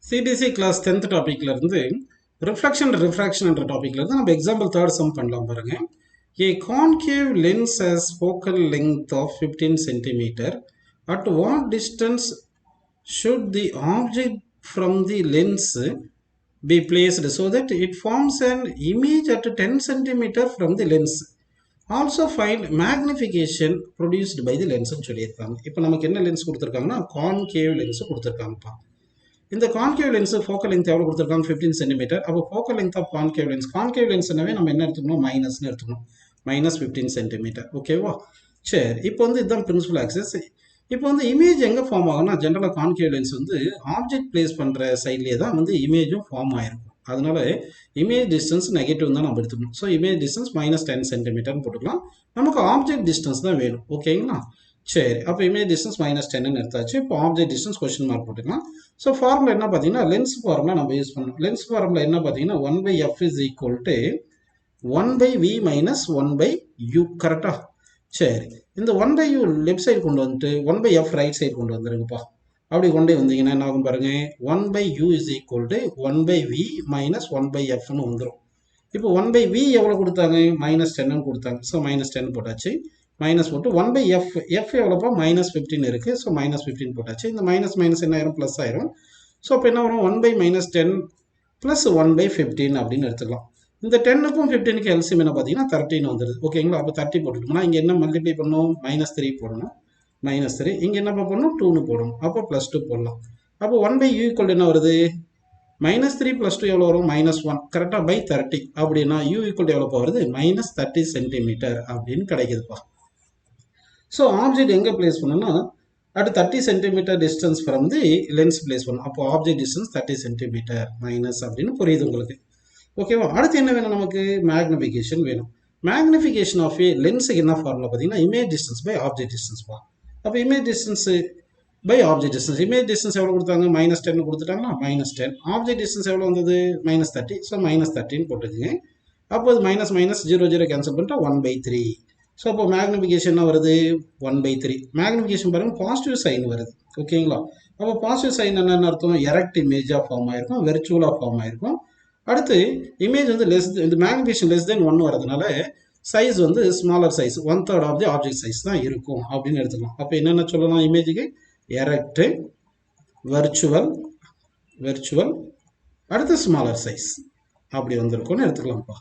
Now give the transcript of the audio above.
CBSE class 10th டாபிக்ல இருந்து reflection refraction என்ற டாபிக்ல இருந்து நம்ம எக்ஸாம்பிள் தேர்ட் சம் பண்ணலாம் பாருங்க. A concave lens has focal length of 15 centimeter. At what distance should the object from the lens be placed so that it forms an image at 10 centimeter from the lens? Also find magnification produced by the lens ன்னு சொல்லியிருக்காங்க. இப்போ நமக்கு என்ன lens கொடுத்துருக்காங்கன்னா concave lens கொடுத்துருக்காங்கப்பா. இந்த concave lens focal length எவ்வளோ கொடுத்துருக்காங்க 15 centimetre. அப்போ ஃபோக்கல் லென்த் ஆஃப் கான்கேவ் லென்ஸ்னாவே நம்ம என்ன எடுத்துக்கணும் மைனஸ்னு எடுத்துக்கணும். Minus 15 centimetre. ஓகேவா? சரி, இப்போ வந்து இதுதான் பிரின்சிபல் ஆக்சஸ். இப்போ வந்து இமேஜ் எங்கே ஃபார்ம் ஆகும்னா ஜென்ரலாக கான்கேவ் லென்ஸ் வந்து ஆப்ஜெக்ட் பிளேஸ் பண்ணுற சைட்லேயே தான் வந்து இமேஜும் ஃபார்ம் ஆயிருக்கும். அதனால இமேஜ் டிஸ்டன்ஸ் நெகட்டிவ் தான் நம்ம எடுத்துக்கணும். ஸோ இமேஜ் டிஸ்டன்ஸ் -10 சென்டிமீட்டர்னு போட்டுக்கலாம். நமக்கு ஆப்ஜெக்ட் டிஸ்டன்ஸ் தான் வேணும். ஓகேங்களா? சரி, அப்போ இமேஜ் டிஸ்டன்ஸ் -10ன்னு எடுத்தாச்சு. இப்போ ஆப்ஜெக்ட் டிஸ்டன்ஸ் கொஸ்டின் மார்க் போட்டுக்கலாம். ஸோ ஃபார்முலா என்ன பார்த்தீங்கன்னா லென்ஸ் ஃபார்முலா நம்ம யூஸ் பண்ணணும். லென்ஸ் ஃபார்முலா என்ன பார்த்தீங்கன்னா 1/f is equal to 1/v minus 1/u. கரெக்டா? சரி, இந்த 1/u லெஃப்ட் சைடு கொண்டு வந்துட்டு 1/f ரைட் சைடு கொண்டு வந்துருங்கப்பா. அப்படி கொண்டே வந்தீங்கன்னா என்ன ஆகும் பாருங்க, 1/u is equal to 1/v minus 1/fன்னு வந்துடும். இப்போ 1/v எவ்வளோ கொடுத்தாங்க, -10 கொடுத்தாங்க. ஸோ -10 போட்டாச்சு. மைனஸ் போட்டு 1/f, f எவ்வளோப்பா -15 இருக்கு. ஸோ -15 போட்டாச்சு. இந்த மைனஸ் மைனஸ் என்ன ஆயிரும், ப்ளஸ் ஆயிரும். ஸோ அப்போ என்ன வரும், 1/-10 ப்ளஸ் 1/15 அப்படின்னு எடுத்துக்கலாம். இந்த 10க்கும் 15க்கு எல்சிஎம் என்ன பார்த்தீங்கன்னா 13 வந்துடுது. ஓகேங்களா? அப்போ 30 போட்டுட்டோம்னா இங்கே என்ன மல்டிப்ளை பண்ணணும், -3 போடணும். -3 இங்கே என்ன பண்ணணும், 2ன்னு போடணும். அப்போ +2 போடலாம். அப்போ 1/u ஈக்குவல் என்ன வருது, -3 + 2 எவ்வளோ வரும், -1. கரெக்டாக பை 30. அப்படின்னா u ஈக்குவல் எவ்வளோப்பா வருது, -30 சென்டிமீட்டர் அப்படின்னு கிடைக்குதுப்பா. ஸோ ஆப்ஜெக்ட் எங்கே பிளேஸ் பண்ணணும்னா at 30 centimetre distance from the lens place பண்ணணும். அப்போ ஆப்ஜெக்ட் டிஸ்டன்ஸ் 30 சென்டிமீட்டர் மைனஸ் அப்படின்னு புரியுது உங்களுக்கு. ஓகேவா? அடுத்து என்ன வேணும் நமக்கு, மேக்னிஃபிகேஷன் வேணும். மேக்னிஃபிகேஷன் ஆஃப் ஏ லென்ஸுக்கு என்ன ஃபார்முலா பார்த்தீங்கன்னா image distance by object distance பா. அப்போ image distance by object distance, image distance எவ்வளோ கொடுத்தாங்க, -10 கொடுத்துட்டாங்களா, -10. ஆப்ஜெக்ட் டிஸ்டன்ஸ் எவ்வளோ வந்தது, -30. ஸோ -30ன்னு போட்டுக்கோங்க. அப்போ அது -0 கேன்சல் பண்ணிட்டா 1/3. ஸோ அப்போ மேக்னிஃபிகேஷன் என்ன வருது, 1/3. மேக்னிஃபிகேஷன் பாருங்கள் பாசிட்டிவ் சைன் வருது. ஓகேங்களா? அப்போ பாசிட்டிவ் சைன் என்னென்னு அர்த்தம், எரெக்ட் இமேஜாக ஃபார்ம் ஆயிருக்கும், வெர்ச்சுவலாக ஃபார்ம் ஆயிருக்கும். அடுத்து இமேஜ் வந்து இந்த மேக்னிஃபிகேஷன் <1 வரதுனால சைஸ் வந்து smaller size, 1/3 of the object size தான் இருக்கும் அப்படின்னு எடுத்துக்கலாம். அப்போ என்னென்ன சொல்லலாம், இமேஜுக்கு எரெக்ட், வெர்ச்சுவல், அடுத்து ஸ்மாலர் சைஸ் அப்படி வந்திருக்கும்னு எடுத்துக்கலாம்ப்பா.